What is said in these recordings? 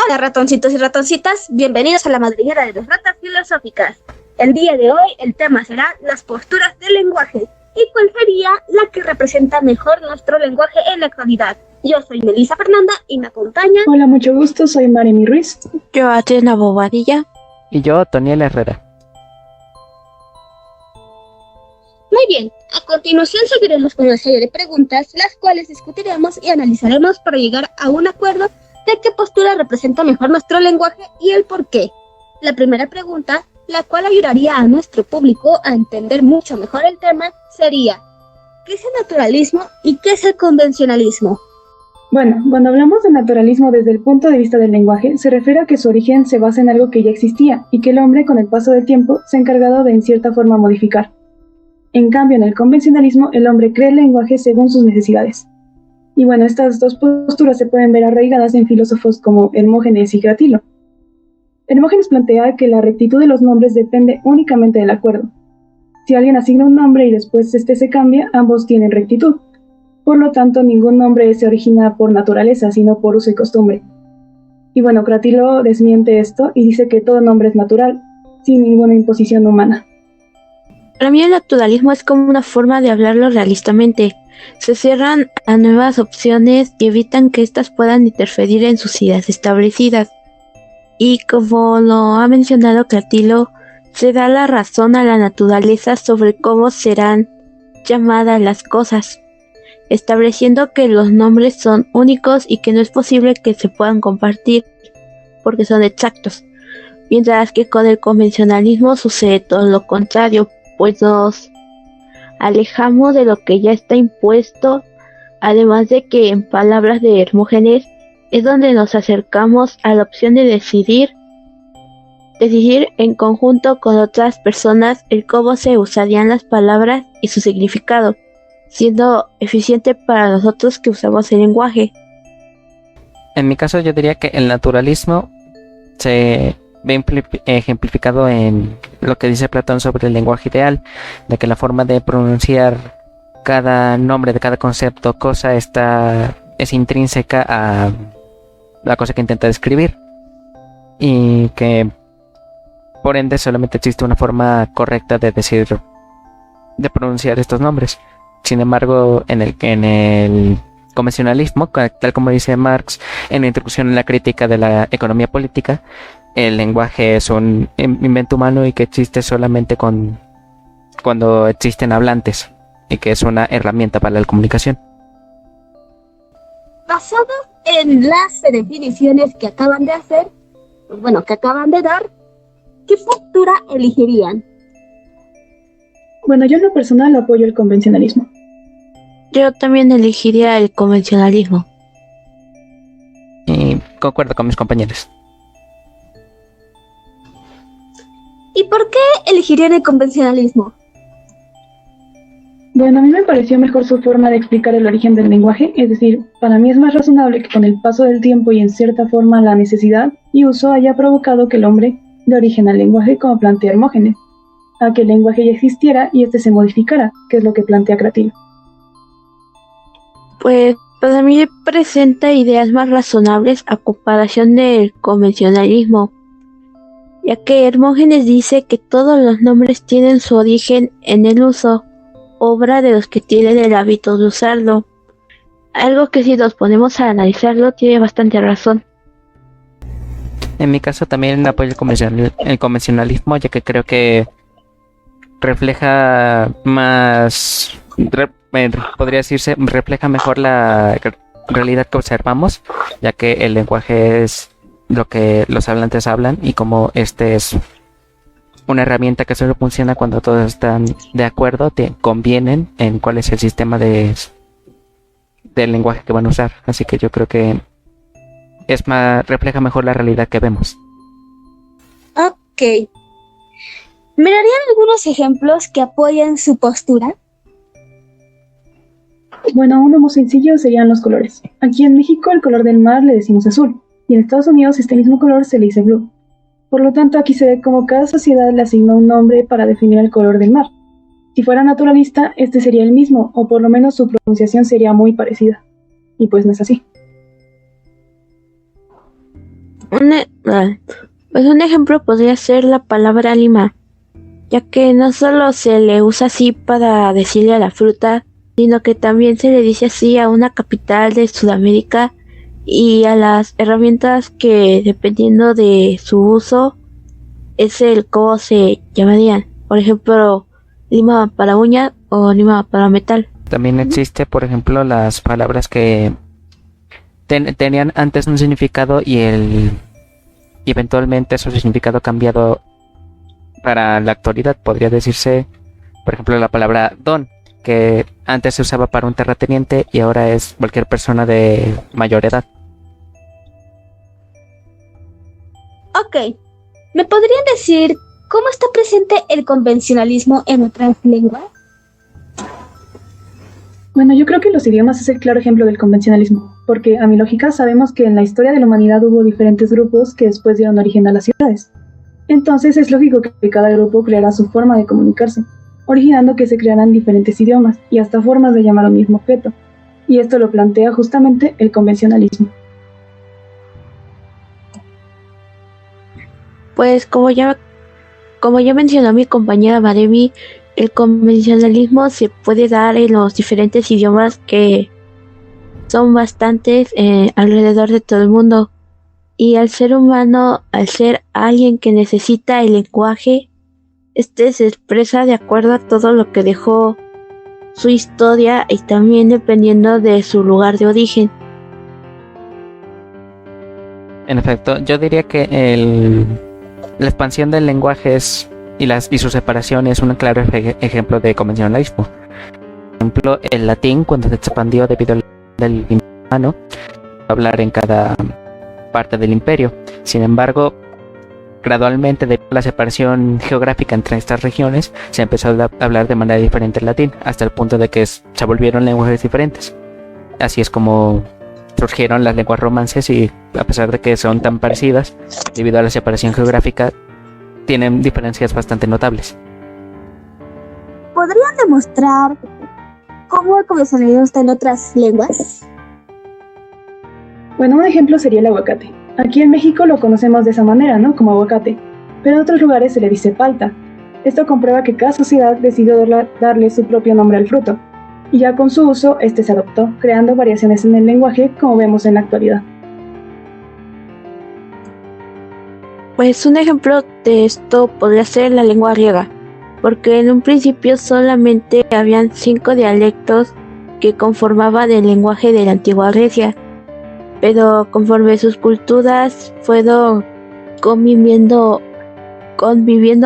Hola ratoncitos y ratoncitas, bienvenidos a la madriguera de las ratas filosóficas. El día de hoy el tema será las posturas del lenguaje y cuál sería la que representa mejor nuestro lenguaje en la actualidad. Yo soy Melissa Fernanda y me acompaña... Hola, mucho gusto, soy Maremi Ruiz. Yo, Atena Bobadilla. Y yo, Toniel Herrera. Muy bien, a continuación seguiremos con una serie de preguntas, las cuales discutiremos y analizaremos para llegar a un acuerdo de qué postura representa mejor nuestro lenguaje y el por qué. La primera pregunta, la cual ayudaría a nuestro público a entender mucho mejor el tema, sería: ¿qué es el naturalismo y qué es el convencionalismo? Bueno, cuando hablamos de naturalismo desde el punto de vista del lenguaje, se refiere a que su origen se basa en algo que ya existía y que el hombre con el paso del tiempo se ha encargado de en cierta forma modificar. En cambio, en el convencionalismo, el hombre crea el lenguaje según sus necesidades. Y bueno, estas dos posturas se pueden ver arraigadas en filósofos como Hermógenes y Cratilo. Hermógenes plantea que la rectitud de los nombres depende únicamente del acuerdo. Si alguien asigna un nombre y después este se cambia, ambos tienen rectitud. Por lo tanto, ningún nombre se origina por naturaleza, sino por uso y costumbre. Y bueno, Cratilo desmiente esto y dice que todo nombre es natural, sin ninguna imposición humana. Para mí el naturalismo es como una forma de hablarlo realistamente. Se cierran a nuevas opciones y evitan que éstas puedan interferir en sus ideas establecidas. Y como lo ha mencionado Cratilo, se da la razón a la naturaleza sobre cómo serán llamadas las cosas, estableciendo que los nombres son únicos y que no es posible que se puedan compartir, porque son exactos. Mientras que con el convencionalismo sucede todo lo contrario, pues nos alejamos de lo que ya está impuesto, además de que, en palabras de Hermógenes, es donde nos acercamos a la opción de decidir en conjunto con otras personas el cómo se usarían las palabras y su significado, siendo eficiente para nosotros que usamos el lenguaje. En mi caso yo diría que el naturalismo se ve ejemplificado en lo que dice Platón sobre el lenguaje ideal, de que la forma de pronunciar cada nombre de cada concepto, cosa, es intrínseca a la cosa que intenta describir, y que por ende solamente existe una forma correcta de pronunciar estos nombres. Sin embargo, en el convencionalismo, tal como dice Marx en la introducción en la crítica de la economía política, el lenguaje es un invento humano y que existe solamente cuando existen hablantes, y que es una herramienta para la comunicación. Basado en las definiciones que acaban de hacer, que acaban de dar, ¿qué postura elegirían? Bueno, yo en lo personal apoyo el convencionalismo. Yo también elegiría el convencionalismo. Y concuerdo con mis compañeros. ¿Y por qué elegirían el convencionalismo? Bueno, a mí me pareció mejor su forma de explicar el origen del lenguaje, es decir, para mí es más razonable que con el paso del tiempo y en cierta forma la necesidad y uso haya provocado que el hombre dé origen al lenguaje, como plantea Hermógenes, a que el lenguaje ya existiera y este se modificara, que es lo que plantea Cratilo. Pues para mí presenta ideas más razonables a comparación del convencionalismo, ya que Hermógenes dice que todos los nombres tienen su origen en el uso, obra de los que tienen el hábito de usarlo. Algo que si nos ponemos a analizarlo tiene bastante razón. En mi caso también apoyo el convencionalismo, ya que creo que refleja más, podría decirse, refleja mejor la realidad que observamos, ya que el lenguaje es lo que los hablantes hablan, y como este es una herramienta que solo funciona cuando todos están de acuerdo, convienen en cuál es el sistema del lenguaje que van a usar. Así que yo creo que refleja mejor la realidad que vemos. Ok. ¿Me darían algunos ejemplos que apoyen su postura? Bueno, uno muy sencillo serían los colores. Aquí en México el color del mar le decimos azul, y en Estados Unidos este mismo color se le dice blue. Por lo tanto, aquí se ve cómo cada sociedad le asigna un nombre para definir el color del mar. Si fuera naturalista, este sería el mismo, o por lo menos su pronunciación sería muy parecida. Y pues no es así. Pues un ejemplo podría ser la palabra lima, ya que no solo se le usa así para decirle a la fruta, sino que también se le dice así a una capital de Sudamérica y a las herramientas que, dependiendo de su uso, es el cómo se llamarían. Por ejemplo, lima para uña o lima para metal. También existe, por ejemplo, las palabras que tenían antes un significado y eventualmente su significado ha cambiado para la actualidad. Podría decirse, por ejemplo, la palabra don, que antes se usaba para un terrateniente y ahora es cualquier persona de mayor edad. Ok, ¿me podrían decir cómo está presente el convencionalismo en otras lenguas? Bueno, yo creo que los idiomas es el claro ejemplo del convencionalismo, porque a mi lógica sabemos que en la historia de la humanidad hubo diferentes grupos que después dieron origen a las ciudades. Entonces es lógico que cada grupo creara su forma de comunicarse, originando que se crearan diferentes idiomas y hasta formas de llamar a un mismo objeto. Y esto lo plantea justamente el convencionalismo. Pues como ya mencionó mi compañera Maremi, el convencionalismo se puede dar en los diferentes idiomas que son bastantes alrededor de todo el mundo. Y al ser humano, al ser alguien que necesita el lenguaje, este se expresa de acuerdo a todo lo que dejó su historia y también dependiendo de su lugar de origen. En efecto, yo diría que la expansión del lenguaje y su separación es un claro ejemplo de convencionalismo. Por ejemplo, el latín, cuando se expandió debido al del humano, hablar en cada parte del imperio. Sin embargo, gradualmente, debido a la separación geográfica entre estas regiones, se empezó a hablar de manera diferente el latín, hasta el punto de que se volvieron lenguajes diferentes. Así es como surgieron las lenguas romances y, a pesar de que son tan parecidas, debido a la separación geográfica, tienen diferencias bastante notables. ¿Podrían demostrar cómo el convencionalismo está en otras lenguas? Bueno, un ejemplo sería el aguacate. Aquí en México lo conocemos de esa manera, ¿no? Como aguacate. Pero en otros lugares se le dice palta. Esto comprueba que cada sociedad decidió darle su propio nombre al fruto. Y ya con su uso, este se adoptó, creando variaciones en el lenguaje como vemos en la actualidad. Pues un ejemplo de esto podría ser la lengua griega, porque en un principio solamente habían 5 dialectos que conformaban el lenguaje de la antigua Grecia, pero conforme sus culturas fueron conviviendo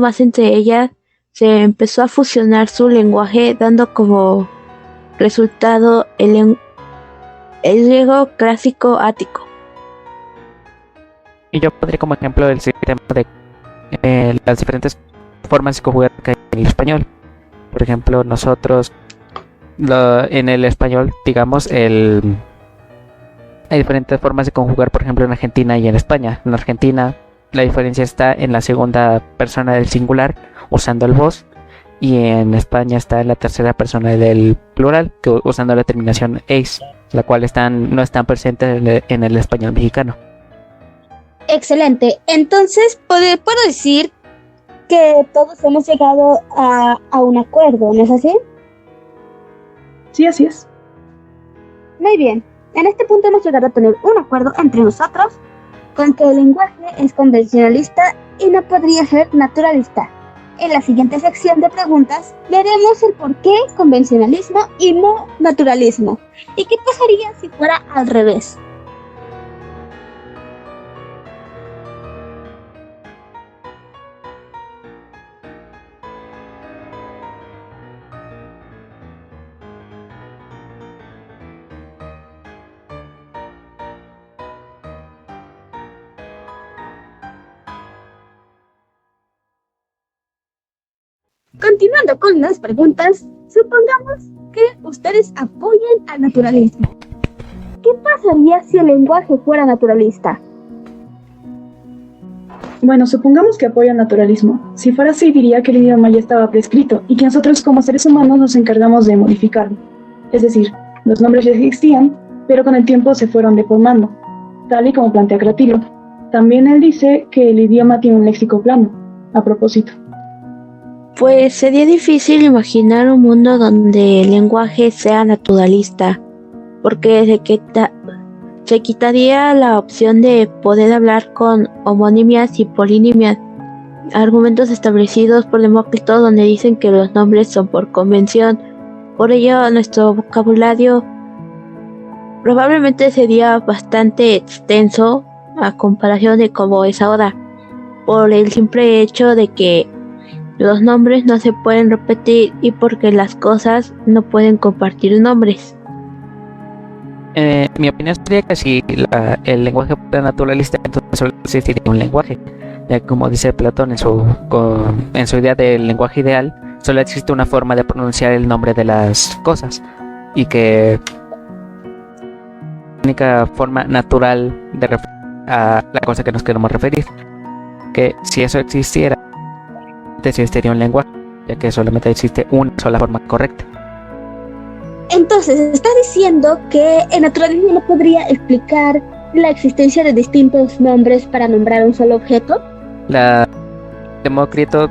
más entre ellas, se empezó a fusionar su lenguaje, dando como resultado el griego clásico ático. Y yo pondría como ejemplo el sistema de las diferentes formas de conjugar que hay en el español. Por ejemplo, nosotros en el español, digamos, hay diferentes formas de conjugar, por ejemplo, en Argentina y en España. En Argentina la diferencia está en la segunda persona del singular, usando el vos, y en España está en la tercera persona del plural, usando la terminación eis, la cual no están presentes en el español mexicano. Excelente. Entonces, puedo decir que todos hemos llegado a un acuerdo, ¿no es así? Sí, así es. Muy bien. En este punto hemos llegado a tener un acuerdo entre nosotros con que el lenguaje es convencionalista y no podría ser naturalista. En la siguiente sección de preguntas veremos el por qué convencionalismo y no naturalismo. ¿Y qué pasaría si fuera al revés? Continuando con las preguntas, supongamos que ustedes apoyen al naturalismo. ¿Qué pasaría si el lenguaje fuera naturalista? Bueno, supongamos que apoya el naturalismo. Si fuera así, diría que el idioma ya estaba prescrito y que nosotros como seres humanos nos encargamos de modificarlo. Es decir, los nombres ya existían, pero con el tiempo se fueron deformando, tal y como plantea Cratilo. También él dice que el idioma tiene un léxico plano, a propósito. Pues sería difícil imaginar un mundo donde el lenguaje sea naturalista, porque se quitaría la opción de poder hablar con homonimias y polonimias, argumentos establecidos por Demócrito donde dicen que los nombres son por convención. Por ello, nuestro vocabulario probablemente sería bastante extenso a comparación de cómo es ahora, por el simple hecho de que los nombres no se pueden repetir y porque las cosas no pueden compartir nombres. Mi opinión sería que si el lenguaje fuera naturalista, entonces solo existiría un lenguaje. Ya que, como dice Platón en su idea del lenguaje ideal, solo existe una forma de pronunciar el nombre de las cosas. Y que la única forma natural de referir a la cosa que nos queremos referir. Que si eso existiera, existiría un lenguaje, ya que solamente existe una sola forma correcta. Entonces, estás diciendo que el naturalismo no podría explicar la existencia de distintos nombres para nombrar un solo objeto. Demócrito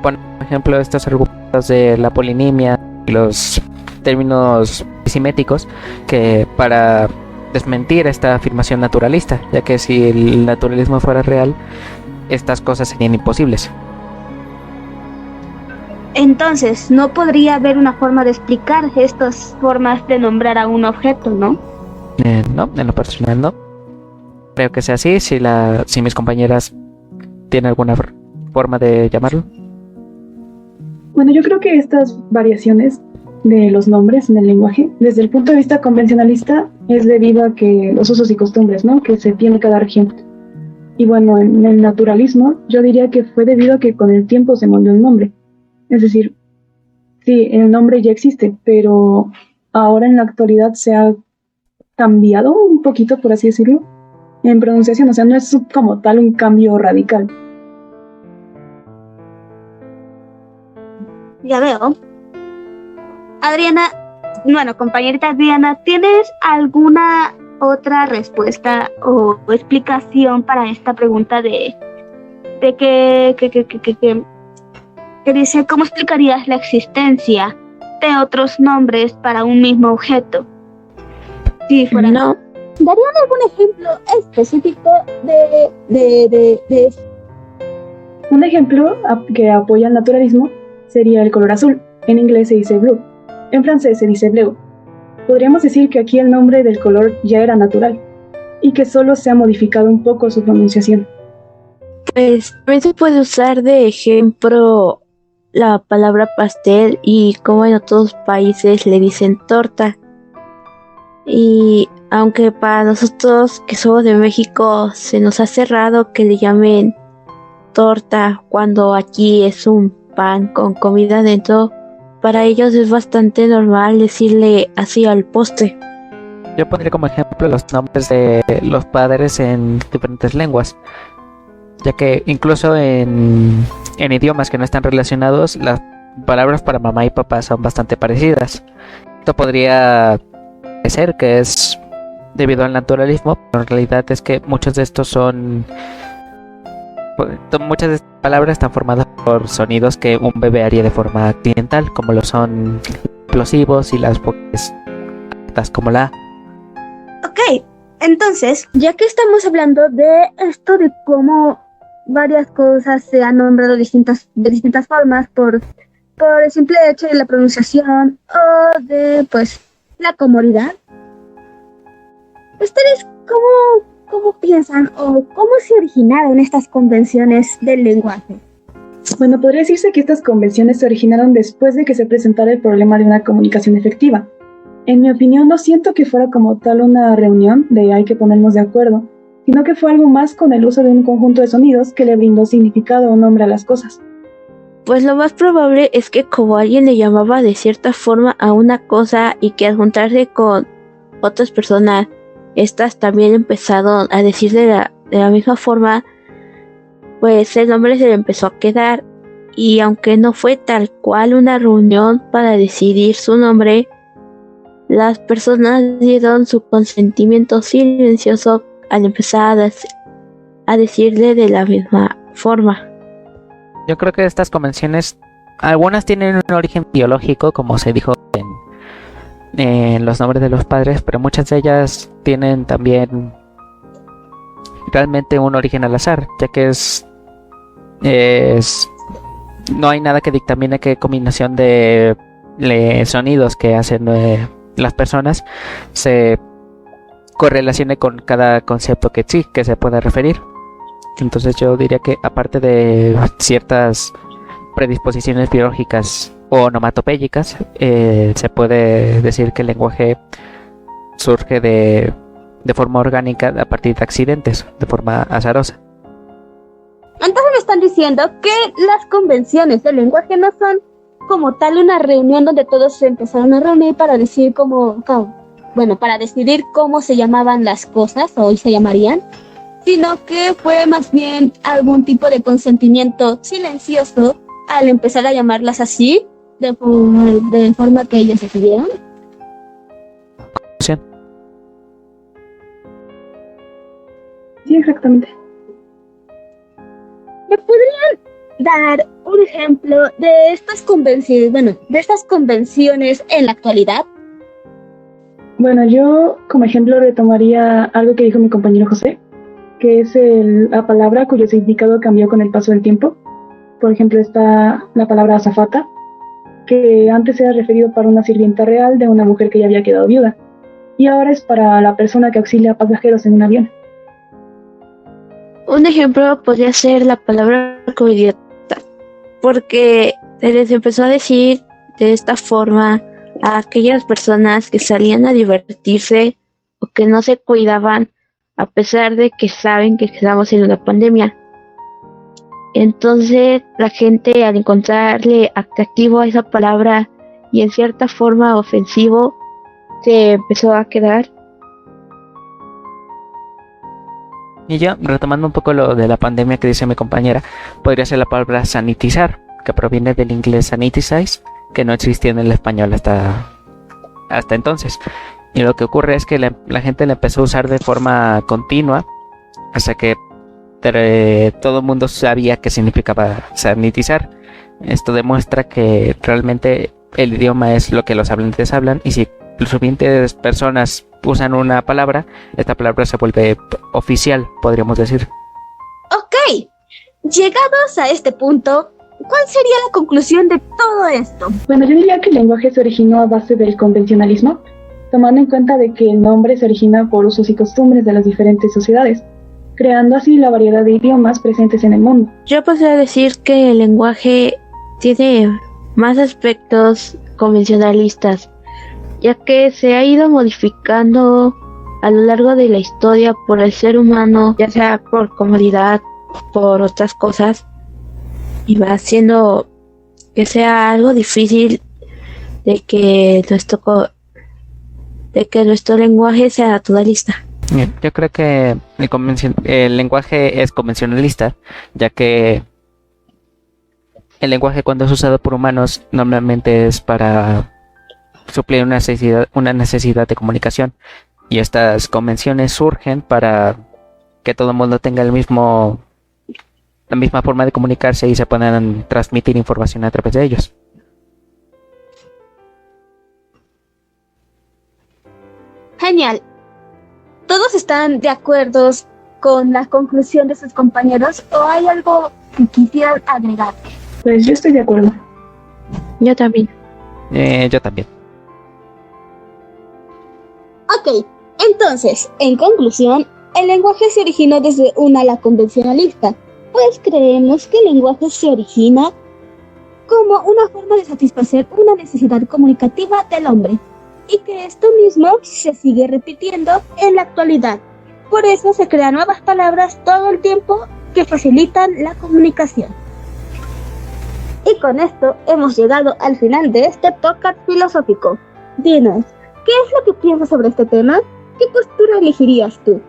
pone, por ejemplo, estos argumentos de la polinimia y los términos siméticos que para desmentir esta afirmación naturalista, ya que si el naturalismo fuera real, estas cosas serían imposibles. Entonces, no podría haber una forma de explicar estas formas de nombrar a un objeto, ¿no? No, en lo personal no. Creo que sea así, si mis compañeras tienen alguna forma de llamarlo. Bueno, yo creo que estas variaciones de los nombres en el lenguaje, desde el punto de vista convencionalista, es debido a que los usos y costumbres, ¿no?, que se tiene cada región. Y bueno, en el naturalismo, yo diría que fue debido a que con el tiempo se moldeó el nombre. Es decir, sí, el nombre ya existe, pero ahora en la actualidad se ha cambiado un poquito, por así decirlo, en pronunciación. O sea, no es como tal un cambio radical. Ya veo. Adriana, bueno, compañerita Adriana, ¿tienes alguna otra respuesta o explicación para esta pregunta de que dice cómo explicarías la existencia de otros nombres para un mismo objeto? Si fuera... No. ¿Darían algún ejemplo específico de Un ejemplo que apoya el naturalismo sería el color azul. En inglés se dice blue. En francés se dice bleu. Podríamos decir que aquí el nombre del color ya era natural y que solo se ha modificado un poco su pronunciación. Pues también se puede usar de ejemplo la palabra pastel y como en otros países le dicen torta. Y aunque para nosotros que somos de México se nos hace raro que le llamen torta cuando aquí es un pan con comida dentro, para ellos es bastante normal decirle así al postre. Yo pondría como ejemplo los nombres de los padres en diferentes lenguas, ya que incluso en idiomas que no están relacionados, las palabras para mamá y papá son bastante parecidas. Esto podría ser que es debido al naturalismo, pero en realidad es que muchas de estas palabras están formadas por sonidos que un bebé haría de forma accidental, como lo son explosivos y las vocales altas como la A. Ok, entonces, ya que estamos hablando de esto de cómo varias cosas se han nombrado de distintas formas por el simple hecho de la pronunciación o de, pues, la comodidad, ¿ustedes cómo piensan o cómo se originaron estas convenciones del lenguaje? Bueno, podría decirse que estas convenciones se originaron después de que se presentara el problema de una comunicación efectiva. En mi opinión, no siento que fuera como tal una reunión de hay que ponernos de acuerdo, sino que fue algo más con el uso de un conjunto de sonidos que le brindó significado o nombre a las cosas. Pues lo más probable es que como alguien le llamaba de cierta forma a una cosa y que al juntarse con otras personas, estas también empezaron a decir de la misma forma, pues el nombre se le empezó a quedar, y aunque no fue tal cual una reunión para decidir su nombre, las personas dieron su consentimiento silencioso al empezar a decirle de la misma forma. Yo creo que estas convenciones, algunas tienen un origen biológico, como se dijo en los nombres de los padres, pero muchas de ellas tienen también realmente un origen al azar, ya que no hay nada que dictamine qué combinación de sonidos que hacen las personas se correlacione con cada concepto que sí, que se pueda referir. Entonces yo diría que aparte de ciertas predisposiciones biológicas o onomatopéyicas, se puede decir que el lenguaje surge de forma orgánica a partir de accidentes, de forma azarosa. Entonces me están diciendo que las convenciones del lenguaje no son como tal una reunión donde todos se empezaron a reunir para decir para decidir cómo se llamaban las cosas o hoy se llamarían, sino que fue más bien algún tipo de consentimiento silencioso al empezar a llamarlas así, de forma que ellos decidieron. Sí. Sí, exactamente. ¿Me podrían dar un ejemplo de estas convenciones en la actualidad? Bueno, yo como ejemplo retomaría algo que dijo mi compañero José, que es la palabra cuyo significado cambió con el paso del tiempo. Por ejemplo, está la palabra azafata, que antes era referido para una sirvienta real de una mujer que ya había quedado viuda, y ahora es para la persona que auxilia a pasajeros en un avión. Un ejemplo podría ser la palabra covidiota, porque se les empezó a decir de esta forma a aquellas personas que salían a divertirse o que no se cuidaban a pesar de que saben que estamos en una pandemia. Entonces la gente, al encontrarle atractivo a esa palabra y en cierta forma ofensivo, se empezó a quedar. Y ya, retomando un poco lo de la pandemia que dice mi compañera, podría ser la palabra sanitizar, que proviene del inglés sanitize, que no existía en el español hasta entonces. Y lo que ocurre es que la gente la empezó a usar de forma continua hasta que todo el mundo sabía qué significaba sanitizar. Esto demuestra que realmente el idioma es lo que los hablantes hablan, y si las suficientes personas usan una palabra, esta palabra se vuelve oficial, podríamos decir. Ok, llegados a este punto, ¿cuál sería la conclusión de todo esto? Bueno, yo diría que el lenguaje se originó a base del convencionalismo, tomando en cuenta de que el nombre se origina por usos y costumbres de las diferentes sociedades, creando así la variedad de idiomas presentes en el mundo. Yo podría decir que el lenguaje tiene más aspectos convencionalistas, ya que se ha ido modificando a lo largo de la historia por el ser humano, ya sea por comodidad, por otras cosas, y va haciendo que sea algo difícil de que nuestro lenguaje sea naturalista. Yo creo que el lenguaje es convencionalista, ya que el lenguaje, cuando es usado por humanos, normalmente es para suplir una necesidad de comunicación, y estas convenciones surgen para que todo el mundo tenga la misma forma de comunicarse y se puedan transmitir información a través de ellos. Genial. ¿Todos están de acuerdo con la conclusión de sus compañeros o hay algo que quisieran agregar? Pues yo estoy de acuerdo. Yo también. Yo también. Ok, entonces, en conclusión, el lenguaje se originó desde un ala convencionalista, pues creemos que el lenguaje se origina como una forma de satisfacer una necesidad comunicativa del hombre, y que esto mismo se sigue repitiendo en la actualidad. Por eso se crean nuevas palabras todo el tiempo que facilitan la comunicación. Y con esto hemos llegado al final de este podcast filosófico. Dinos, ¿qué es lo que piensas sobre este tema? ¿Qué postura elegirías tú?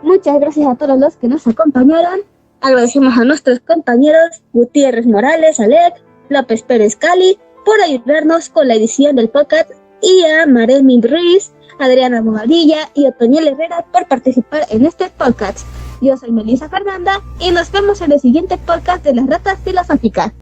Muchas gracias a todos los que nos acompañaron. Agradecemos a nuestros compañeros Gutiérrez Morales, Alec, López Pérez Cali, por ayudarnos con la edición del podcast, y a Maremi Ruiz, Adriana Bobadilla y Otoniel Herrera por participar en este podcast. Yo soy Melissa Fernanda y nos vemos en el siguiente podcast de las Ratas Filosóficas.